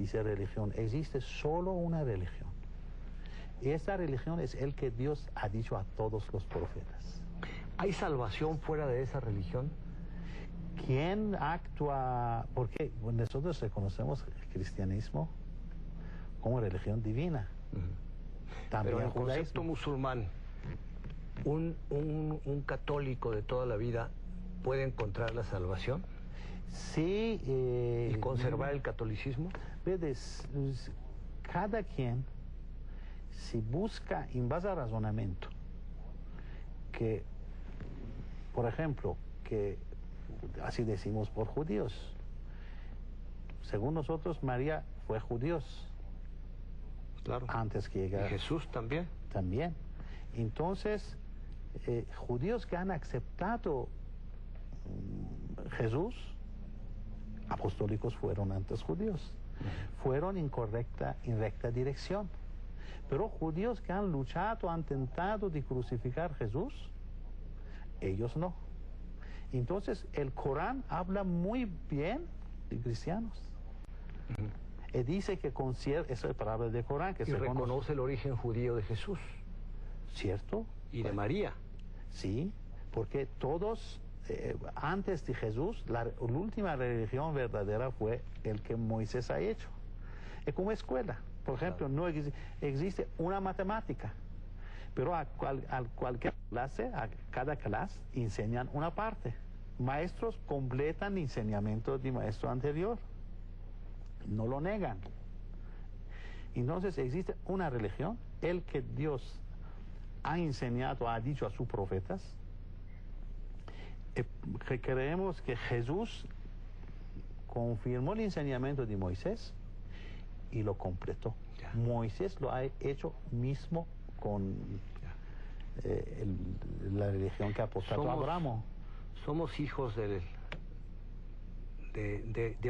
dice religión, existe solo una religión. Y esta religión es el que Dios ha dicho a todos los profetas. ¿Hay salvación fuera de esa religión? ¿Quién actúa? Porque nosotros reconocemos el cristianismo como religión divina. También pero en el judaísmo. concepto musulmán, un católico de toda la vida puede encontrar la salvación Sí. y conservar el catolicismo. Ves, cada quien, si busca en base a razonamiento, que, por ejemplo, que así decimos por judíos, según nosotros María fue judíos, Claro. antes que llegara. Y Jesús también. También. Entonces, judíos que han aceptado Jesús, apostólicos fueron antes judíos, fueron en recta dirección. Pero judíos que han luchado, han tentado de crucificar a Jesús, ellos no. Entonces, el Corán habla muy bien de cristianos. Y dice que esa es palabra del Corán, que Y reconoce el origen judío de Jesús. ¿Cierto? Y de María. Sí, porque todos, antes de Jesús, la última religión verdadera fue el que Moisés ha hecho. Es como escuela. Por ejemplo, no existe una matemática, pero a cualquier clase, a cada clase, enseñan una parte. Maestros completan el enseñamiento del maestro anterior. No lo negan. Entonces existe una religión, el que Dios ha enseñado, ha dicho a sus profetas, que creemos que Jesús confirmó el enseñamiento de Moisés y lo completó. Ya. Moisés lo ha hecho mismo con la religión que ha apostado a Abraham. Somos hijos de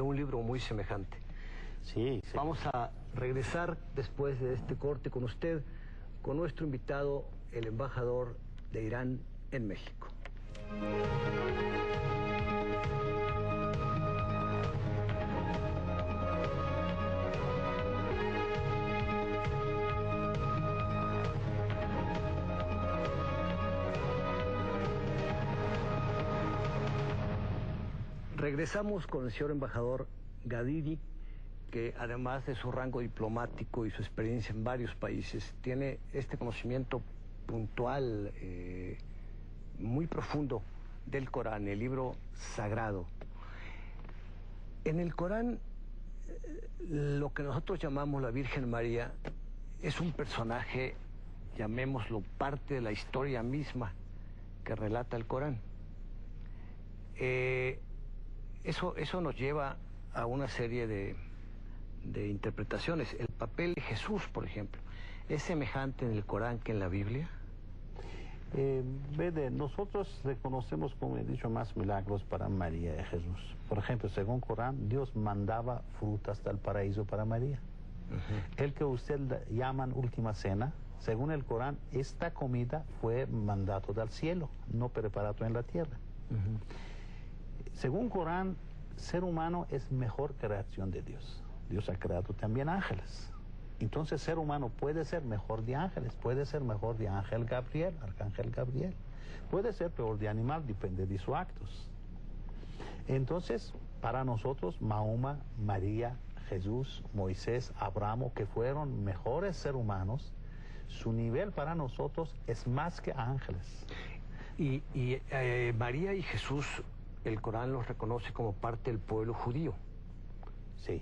un libro muy semejante. Sí, sí. Vamos a regresar después de este corte con usted, con nuestro invitado, el embajador de Irán en México. Regresamos con el señor embajador Gadidi, que además de su rango diplomático y su experiencia en varios países, tiene este conocimiento puntual, muy profundo del Corán, el libro sagrado. En el Corán, lo que nosotros llamamos la Virgen María es un personaje, llamémoslo, parte de la historia misma que relata el Corán. Eso nos lleva a una serie de interpretaciones. El papel de Jesús, por ejemplo, ¿es semejante en el Corán que en la Biblia? Nosotros reconocemos, como he dicho, más milagros para María y Jesús. Por ejemplo, según Corán, Dios mandaba frutas del paraíso para María. El que usted llaman última cena, según el Corán, esta comida fue mandato del cielo, no preparado en la tierra. Según Corán, ser humano es mejor creación de Dios. Dios ha creado también ángeles. Entonces, ser humano puede ser mejor de ángeles, puede ser mejor de arcángel Gabriel, puede ser peor de animal, depende de sus actos. Entonces, para nosotros, Mahoma, María, Jesús, Moisés, Abraham, que fueron mejores seres humanos, su nivel para nosotros es más que ángeles. Y María y Jesús, el Corán los reconoce como parte del pueblo judío. Sí,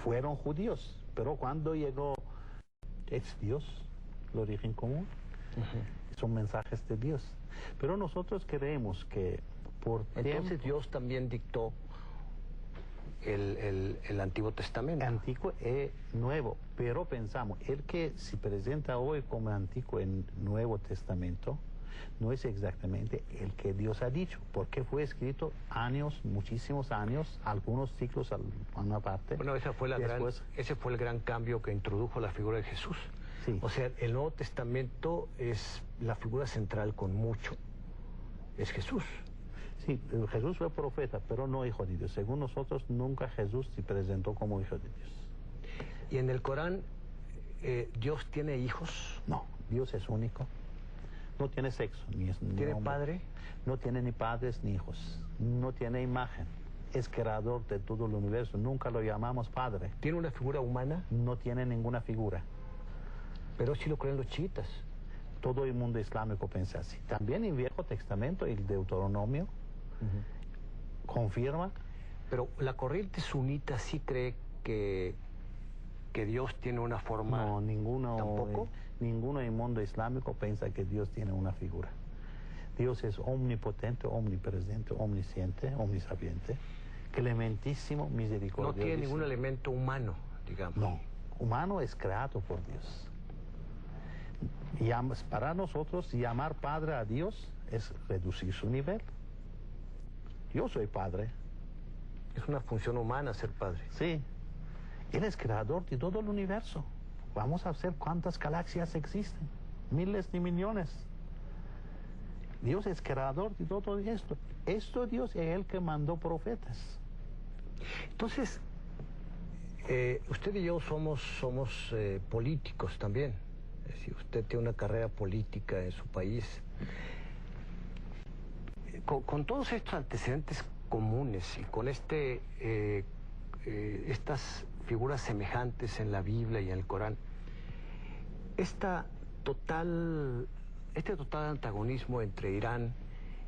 fueron judíos, pero cuando llegó es Dios, el origen común, son mensajes de Dios. Pero nosotros creemos que por entonces Dios también dictó el Antiguo Testamento. Antiguo y Nuevo, pero pensamos, el que se presenta hoy como Antiguo y Nuevo Testamento no es exactamente el que Dios ha dicho, porque fue escrito años, muchísimos años, algunos siglos a una parte. Bueno, ese fue el gran cambio que introdujo la figura de Jesús. Sí. O sea, el Nuevo Testamento es la figura central con mucho, es Jesús. Sí, Jesús fue profeta, pero no hijo de Dios. Según nosotros, nunca Jesús se presentó como hijo de Dios. ¿Y en el Corán Dios tiene hijos? No, Dios es único. No tiene sexo, ni ¿Tiene padre? No tiene ni padres ni hijos. No tiene imagen. Es creador de todo el universo. Nunca lo llamamos padre. ¿Tiene una figura humana? No tiene ninguna figura. Pero sí lo creen los chiitas. Todo el mundo islámico piensa así. También en Viejo Testamento, el Deuteronomio, confirma. Pero la corriente sunita sí cree que Dios tiene una forma. No, ninguno. ¿Tampoco? Ninguno en el mundo islámico piensa que Dios tiene una figura. Dios es omnipotente, omnipresente, omnisciente, omnisapiente, clementísimo, misericordioso. No tiene ningún elemento humano, digamos. No, humano es creado por Dios. Y para nosotros, llamar padre a Dios es reducir su nivel. Yo soy padre. Es una función humana ser padre. Sí. Él es creador de todo el universo. Vamos a ver cuántas galaxias existen. Miles de millones. Dios es creador de todo esto. Esto Dios es el que mandó profetas. Entonces, usted y yo somos políticos también. Es decir, usted tiene una carrera política en su país. Con todos estos antecedentes comunes y con estas figuras semejantes en la Biblia y en el Corán, este total antagonismo entre Irán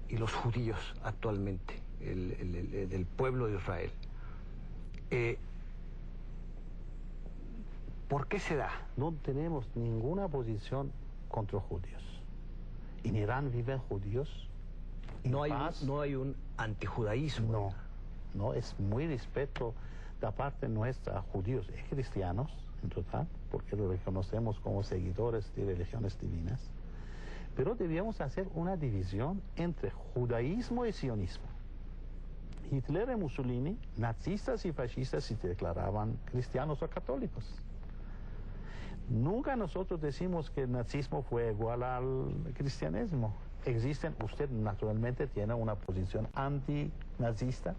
y los judíos actualmente, del pueblo de Israel, ¿por qué se da? No tenemos ninguna posición contra judíos. En Irán viven judíos. No hay un antijudaísmo. No, es muy respeto de parte nuestra a judíos y cristianos en total, porque lo reconocemos como seguidores de religiones divinas. Pero debíamos hacer una división entre judaísmo y sionismo. Hitler y Mussolini, nazistas y fascistas, se declaraban cristianos o católicos. Nunca nosotros decimos que el nazismo fue igual al cristianismo. Usted naturalmente tiene una posición antinazista,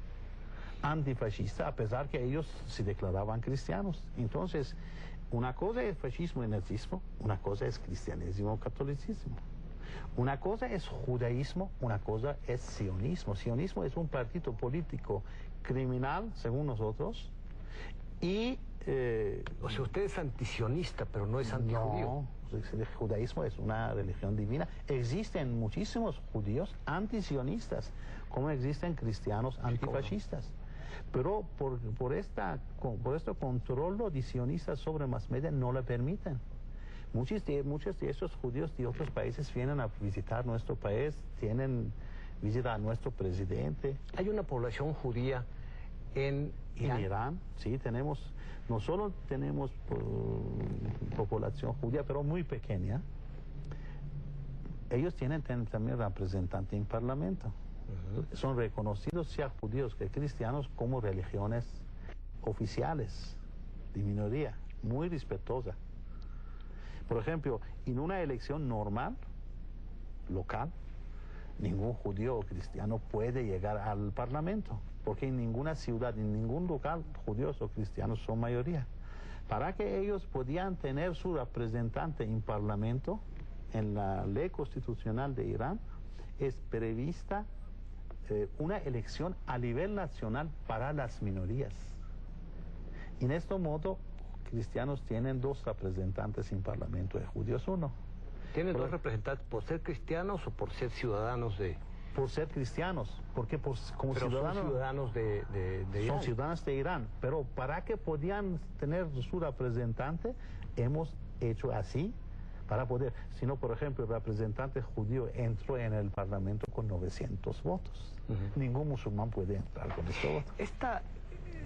antifascista, a pesar que ellos se declaraban cristianos. Entonces, una cosa es fascismo y nazismo, una cosa es cristianismo o catolicismo. Una cosa es judaísmo, una cosa es sionismo. Sionismo es un partido político criminal, según nosotros, y... o sea, usted es antisionista, pero no es antijudío. No, el judaísmo es una religión divina. Existen muchísimos judíos antisionistas, como existen cristianos antifascistas. Pero por este control de sionistas sobre más media no lo permiten. Muchos de esos judíos de otros países vienen a visitar nuestro país, visita a nuestro presidente. ¿Hay una población judía en Irán? En Irán, sí, no solo tenemos población judía, pero muy pequeña. Ellos tienen también representantes en parlamento. Son reconocidos, sea judíos que cristianos, como religiones oficiales de minoría, muy respetuosa. Por ejemplo, en una elección normal, local, ningún judío o cristiano puede llegar al parlamento, porque en ninguna ciudad, en ningún lugar, judíos o cristianos son mayoría. Para que ellos podían tener su representante en parlamento, en la ley constitucional de Irán, es prevista una elección a nivel nacional para las minorías. En este modo, cristianos tienen 2 representantes en parlamento, y judíos 1. ¿Tienen 2 representantes por ser cristianos o por ser ciudadanos de...? Por ser cristianos, porque como ciudadanos... son ciudadanos de Irán. Son ciudadanos de Irán, pero para que podían tener su representante, hemos hecho así, para poder... Si no, por ejemplo, el representante judío entró en el parlamento con 900 votos. Ningún musulmán puede entrar con estos votos.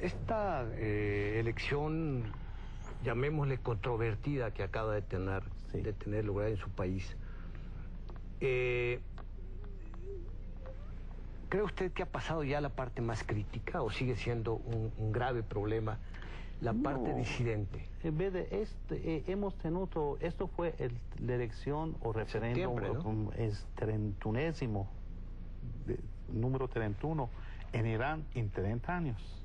Esta elección, llamémosle controvertida, que acaba de tener lugar en su país, ¿cree usted que ha pasado ya la parte más crítica o sigue siendo un grave problema la parte disidente? En vez de hemos tenido, esto fue la elección o referéndum, Septiembre, ¿no? es 31º número 31 en Irán en 30 años.